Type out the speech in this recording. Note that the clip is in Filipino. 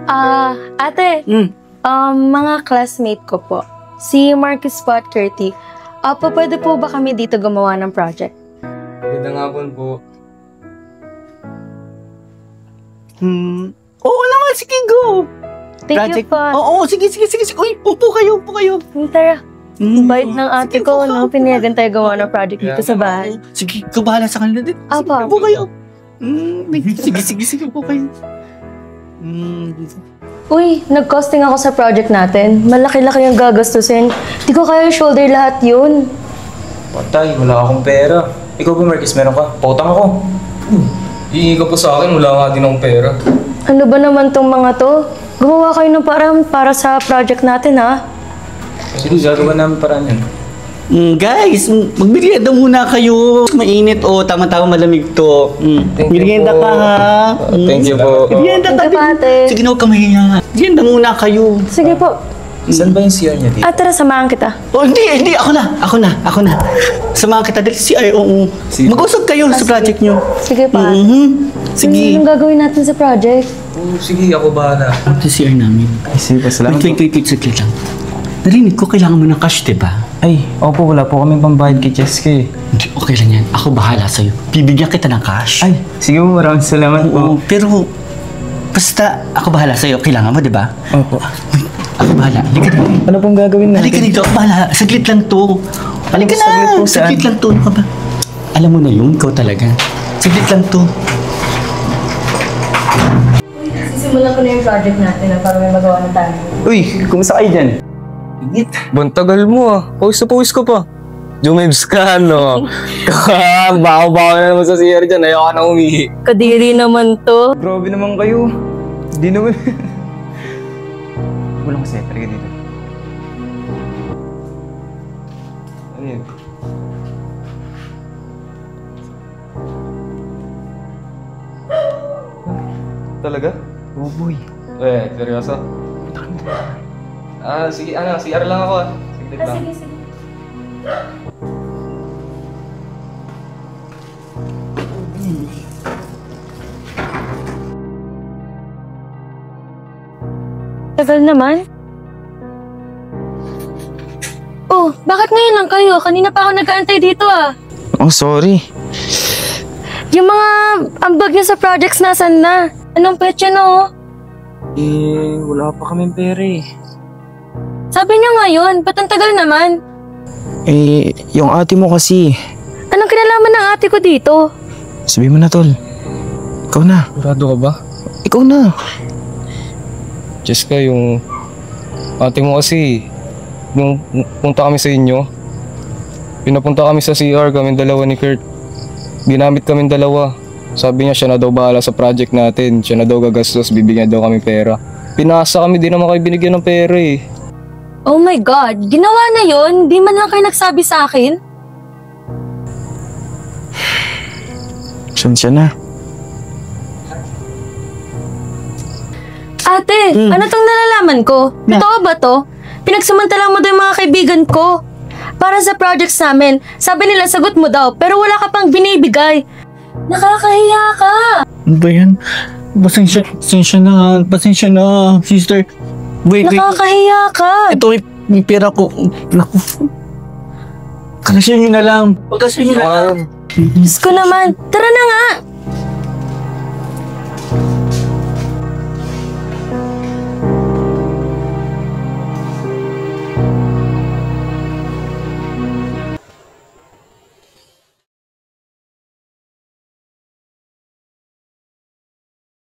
Ate, mga classmate ko po, si Marcus po at Curty, pwede po ba kami dito gumawa ng project? Gandang hapon po. Oo naman, sige, go! Thank you po. Oo, sige. Uy, upo kayo. Tara. Bait ng ate ko, no? Pinayagan tayo gawa ng project dito sa bahay. Sige, ikaw bahala sa kanila din. Apo. Upo kayo. Sige, upo kayo. Uy, nag-costing ako sa project natin. Malaki-laki yung gagastusin. Di ko kaya shoulder lahat yun. Patay, wala akong pera. Ikaw ba, Marcus, meron ka? Pautang ako. Hihingi ka pa sa akin, wala nga din akong pera. Ano ba naman tong mga to? Gumawa kayo ng parang para sa project natin, ha? Sige, gagawa namin paraan yan. Guys, magmerienda muna kayo. Mainit tama-tama malamig to. Merienda ka ha. Thank you po. Merienda ka din. Sige na, huwag ka mahiya. Merienda muna kayo. Sige po. Saan ba yung CR niya dito? Tara, samahan kita. Hindi. Ako na. Samahan kita dahil Sige. Mag-usap kayo sa project nyo. Sige pa. Sige. Anong gagawin natin sa project? Sige, ako bahala. Sa CR namin. Sige, salamat po. Wait, saglit lang. Narinig ko, kailangan mo ng cash, diba? Ay, opo, wala po kaming pambayad kay Cheske. Hindi, okay lang yan. Ako bahala sa'yo. Bibigyan kita ng cash. Ay, sige po, maraming salamat po. Pero, basta ako bahala sa'yo. Kailangan mo, diba? Opo. Ako bahala. Halika dito. Ano pong gagawin natin? Halika dito. Ako bahala. Saglit lang to. Halika na. Saglit po, saan? Saglit lang to. Ano ka ba? Alam mo na yun, ikaw talaga. Saglit lang to. Sisimulan ko na yung project natin para may magawa na tayo. Uy, kumusta kayo dyan? Bantagal mo Pawis ko pa. Jumebs ka, no? Baho-baho na naman sa CR dyan. Ayaw ka na umihi. Kadiri naman to. Grabe naman kayo. Di naman. Walang kasi. Talaga dito. Ano yun? Talaga? Oh boy. Seryoso? Sige, CR lang ako Saglit lang. Sige. Tagal naman. Bakit ngayon lang kayo? Kanina pa ako nag-aantay dito Oh, sorry. Yung mga ambag niyo sa projects nasan na? Anong petsa na Wala pa kaming pera Sabi niyo ngayon, ba't ang tagal naman? Yung ate mo kasi. Anong kinalaman ng ate ko dito? Sabi mo na, tol. Ikaw na. Sigurado ka ba? Ikaw na. Jessica, yung ate mo kasi, nung punta kami sa inyo, pinapunta kami sa CR, kami dalawa ni Kurt. Ginamit kami dalawa. Sabi niya siya na daw bahala sa project natin. Siya na daw gagastos, bibigyan daw kami pera. Pinasa kami, di naman kayo binigyan ng pera Oh my God, ginawa na yon? Di man lang kayo nagsabi sa akin? Siya na. Ate, ano tong nalalaman ko? Totoo ba to? Pinagsamantala mo daw yung mga kaibigan ko. Para sa projects namin, sabi nila sagot mo daw, pero wala ka pang binibigay. Nakakahiya ka! Ano ba yan? Pasensya na, sister. Wait. Nakakahiya ka! Ito, may pera ko. Naku. Kalasyan nyo na lang. Pagkasyan nyo na lang. Diyos ko naman, tara na nga!